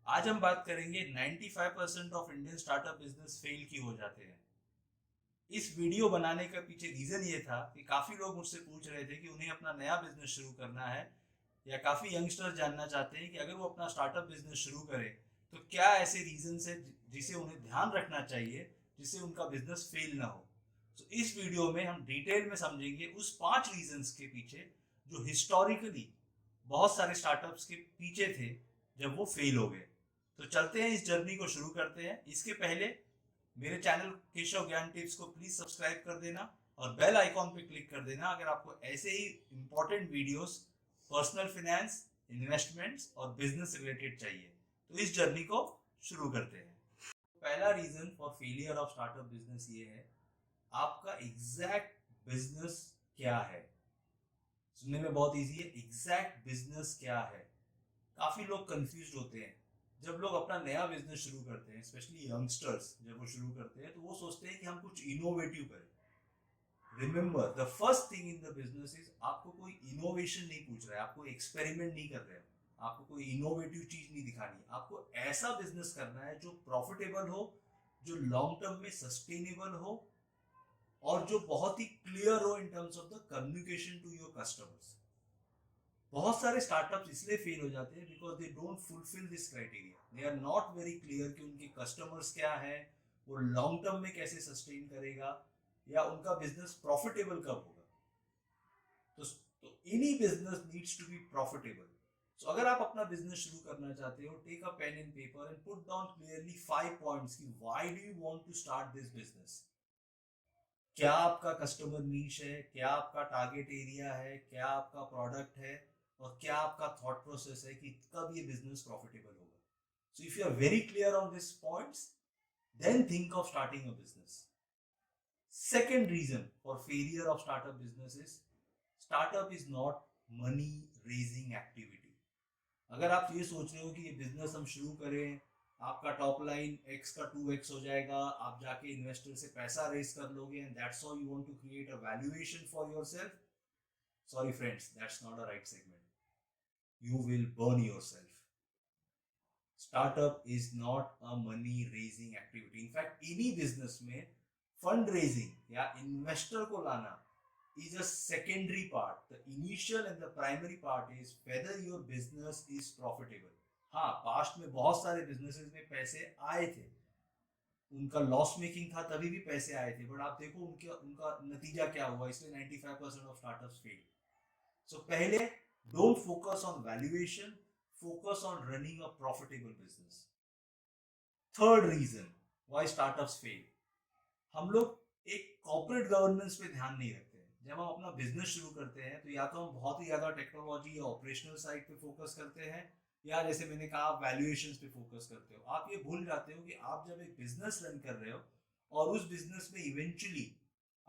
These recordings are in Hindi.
आज हम बात करेंगे 95% of Indian startup business fail क्यों हो जाते हैं। इस वीडियो बनाने का पीछे रीजन ये था कि काफी लोग मुझसे पूछ रहे थे कि उन्हें अपना नया बिजनेस शुरू करना है, या काफी यंगस्टर जानना चाहते हैं कि अगर वो अपना स्टार्टअप बिजनेस शुरू करें तो क्या ऐसे रीजन है जिसे उन्हें ध्यान रखना चाहिए जिससे उनका बिजनेस फेल ना हो। तो इस वीडियो में हम डिटेल में समझेंगे उस 5 रीजंस के पीछे जो हिस्टोरिकली बहुत सारे स्टार्टअप्स के पीछे थे जब वो फेल हो गए। तो चलते हैं, इस जर्नी को शुरू करते हैं। इसके पहले मेरे चैनल केशव ज्ञान टिप्स को प्लीज सब्सक्राइब कर देना और बेल आइकॉन पे क्लिक कर देना अगर आपको ऐसे ही important videos personal finance, investments और बिजनेस रिलेटेड चाहिए। तो इस जर्नी को शुरू करते हैं। पहला reason for failure of startup business ये है, आपका एग्जैक्ट बिजनेस क्या है। सुनने में बहुत इजी है, एग्जैक्ट बिजनेस क्या है। काफी लोग कंफ्यूज होते हैं जब लोग अपना नया बिजनेस शुरू करते हैं, स्पेशली यंगस्टर्स जब वो शुरू करते हैं तो वो सोचते हैं कि हम कुछ इनोवेटिव करें। Remember the first thing in the business is, आपको कोई इनोवेशन नहीं पूछ रहा है, आपको एक्सपेरिमेंट नहीं कर रहे हो, आपको कोई इनोवेटिव चीज नहीं दिखानी। आपको ऐसा बिजनेस करना है जो प्रॉफिटेबल हो, जो लॉन्ग टर्म में सस्टेनेबल हो और जो बहुत ही क्लियर हो in terms of the communication to your customers. बहुत सारे स्टार्टअप्स इसलिए फेल हो जाते हैं because they don't fulfil this criteria. They are not very clear कि उनके कस्टमर्स क्या है, वो लॉन्ग टर्म में कैसे सस्टेन करेगा, या उनका बिजनेस प्रॉफिटेबल कब होगा। तो any business needs to be profitable. So अगर आप अपना बिजनेस शुरू करना चाहते हो, take a pen and paper and put down clearly 5 points कि why do you want to start this business. क्या आपका कस्टमर नीश है, क्या आपका टारगेट एरिया है, क्या आपका प्रोडक्ट है, और क्या आपका थॉट प्रोसेस है कि कब ये बिजनेस प्रॉफिटेबल होगा। So if you are very clear on this points, then think of starting a business. Second reason for failure of startup business is, startup is not money raising activity. अगर आप ये सोच रहे हो कि ये बिजनेस हम शुरू करें, आपका टॉप लाइन एक्स का 2x हो जाएगा, आप जाके इन्वेस्टर से पैसा रेज कर लोगे and that's how you want to create a valuation for yourself, sorry friends, that's not a right segment. You will burn yourself. Startup is not a money raising activity. In fact इन्हीं बिजनेस में फंड रेजिंग या इन्वेस्टर को लाना is a secondary part. The initial and the primary part is whether your business is profitable. हाँ, पास्ट में बहुत सारे बिजनेसेस में पैसे आए थे, उनका लॉस मेकिंग था तभी भी पैसे आए थे, बट आप देखो उनके उनका नतीजा क्या हुआ, इसलिए 95% ऑफ स्टार्टअप्स फेल। सो पहले, don't focus on valuation, focus on running a profitable business. Third reason why startups fail, हम लोग एक कॉर्पोरेट गवर्नेंस पे ध्यान नहीं रखते हैं। जब हम अपना बिजनेस शुरू करते हैं तो या तो हम बहुत ही ज्यादा टेक्नोलॉजी या ऑपरेशनल साइड पे फोकस करते हैं, या जैसे मैंने कहा वैल्यूएशंस पे फोकस करते हो। आप ये भूल जाते हो कि आप जब एक बिजनेस रन कर रहे हो और उस बिजनेस में इवेंचुअली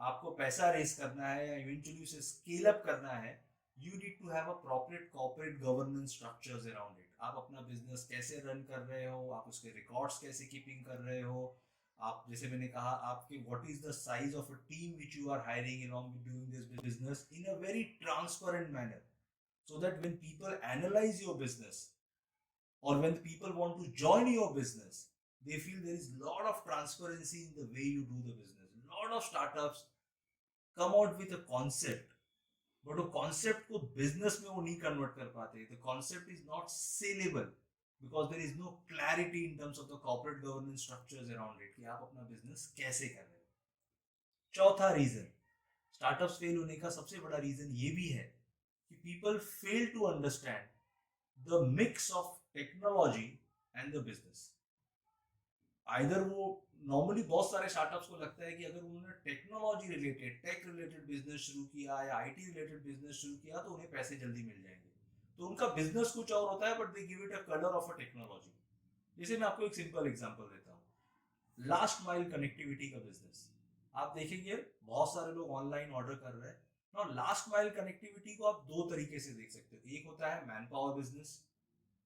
आपको पैसा रेस करना है या इवेंचुअली उसे स्केल अप करना है, you need to have a proper corporate governance structures around it. आप अपना बिजनेस कैसे रन कर रहे हो, आप उसके रिकॉर्ड्स कैसे कीपिंग कर रहे हो, आप जैसे मैंने कहा आपके what is the size of a team which you are hiring along with doing this business in a very transparent manner, so that when people analyze your business or when people want to join your business, they feel there is lot of transparency in the way you do the business. Lot of startups come out with a concept, but वो कॉन्सेप्ट को बिजनेस में वो नहीं कन्वर्ट कर पाते। The concept is not sellable because there is no clarity in terms of the corporate governance structures around it कि आप अपना बिजनेस कैसे कर रहे हो। चौथा रीजन स्टार्टअप्स फेल होने का सबसे बड़ा रीजन ये भी है कि people fail to understand the mix of technology and the business. Either वो नॉर्मली बहुत सारे स्टार्टअप्स को लगता है कि अगर उन्होंने technology related, tech related business शुरू किया या आईटी रिलेटेड बिजनेस शुरू किया तो उन्हें पैसे जल्दी मिल जाएंगे। तो उनका बिजनेस कुछ और होता है but they give it a colour of a technology. जैसे मैं आपको एक सिंपल एग्जांपल देता हूँ, लास्ट माइल कनेक्टिविटी का बिजनेस। आप देखेंगे बहुत सारे लोग ऑनलाइन ऑर्डर कर रहे हैं ना। लास्ट माइल कनेक्टिविटी को आप दो तरीके से देख सकते हो। एक होता है man power business,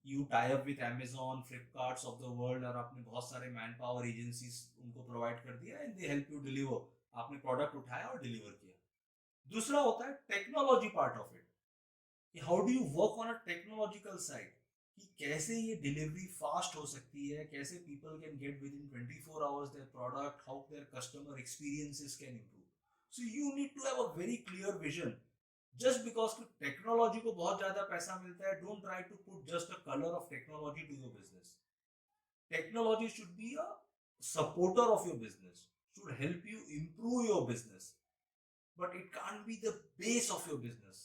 you tie up with Amazon, Flipkart's of the world, और आपने बहुत सारे मैन पावर एजेंसीज उनको प्रोवाइड कर दिया and they help you deliver. आपने प्रोडक्ट उठाया और डिलीवर किया। दूसरा होता है टेक्नोलॉजी पार्ट ऑफ इट, कि how do you work on a technological side, कि कैसे ये डिलीवरी फास्ट हो सकती है, कैसे people can get with in 24 hours there product, how their customer experiences can improve. So you need to have a very clear vision. Just because technology को बहुत ज्यादा पैसा मिलता है, don't try to put just a colour of technology to your business. Technology should be a supporter of your business, should help you improve your business, but it can't be the base of your business.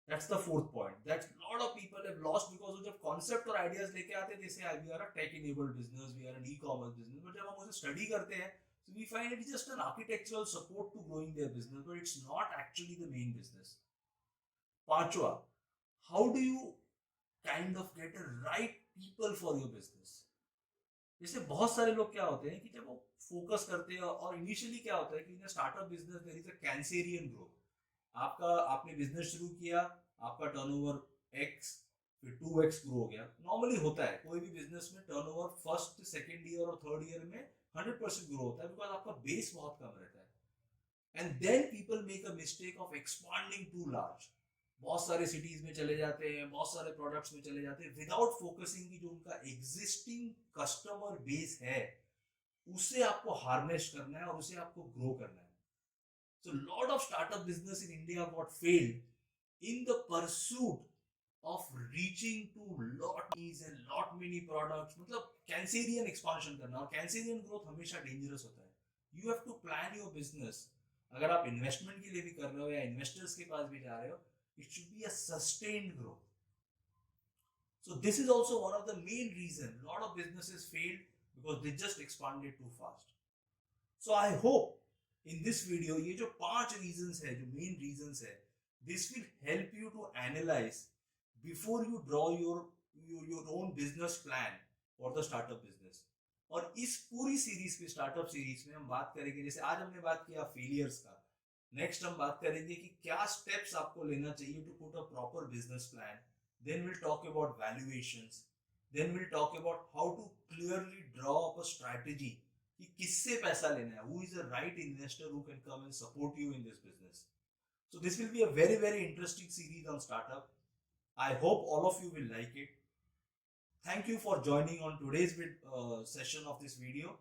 That's the fourth point. That a lot of people have lost because of the concept or ideas लेके आते, they say we are a tech enabled business, we are an e-commerce business, but जब हम उसे study करते हैं, so we find it is just an architectural support to growing their business, but it's not actually the main business. पांचवा, how do you kind of get the right people for your business? जैसे बहुत सारे लोग क्या होते हैं कि जब वो फोकस करते हैं, और इनिशियली क्या होता है कि in startup business there is a cancerian growth. आपने बिजनेस शुरू किया, आपका टर्नओवर x, फिर 2x ग्रो हो गया. नॉर्मली होता है कोई भी बिजनेस में, टर्नओवर फर्स्ट सेकंड ईयर और थर्ड ईयर में 100% ग्रो होता है, बिकॉज आपका बेस बहुत कम रहता है. And then people make a mistake of expanding too large. बहुत सारे सिटीज में चले जाते हैं, बहुत सारे प्रोडक्ट्स में चले जाते हैं, विदाउट फोकसिंग की जो उनका एग्जिस्टिंग कस्टमर बेस है उसे आपको हार्नेस करना है और उसे आपको ग्रो करना है. So lot of startup business in India got failed in the pursuit of reaching to lot needs and lot many products. मतलब कैंसेरियन एक्सपांशन करना, और कैंसेरियन ग्रोथ हमेशा डेंजरस होता है. You have to plan your business. अगर आप इन्वेस्टमेंट के लिए भी कर रहे हो या इन्वेस्टर्स के पास भी जा रहे हो, it should be a sustained growth. So this is also one of the main reasons a lot of businesses failed, because they just expanded too fast. So I hope in this video ये जो 5 reasons है, जो main reasons है, this will help you to analyze before you draw your own business plan for the startup business. और इस पूरी सीरीज पे, स्टार्टअप सीरीज में हम बात करेंगे, जैसे आज हमने बात किया फेलियर्स का, नेक्स्ट हम बात करेंगे कि क्या स्टेप्स आपको लेना चाहिए to put a proper business plan. Then will talk about valuations. Then will talk about how to clearly draw up a strategy कि किससे पैसा लेना है, who is the right investor who can come and support you in this business. So this will be a very very interesting series on startup. I hope all of you will like it. Thank you for joining on today's session of this video.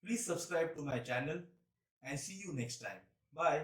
Please subscribe to my channel and see you next time. Bye.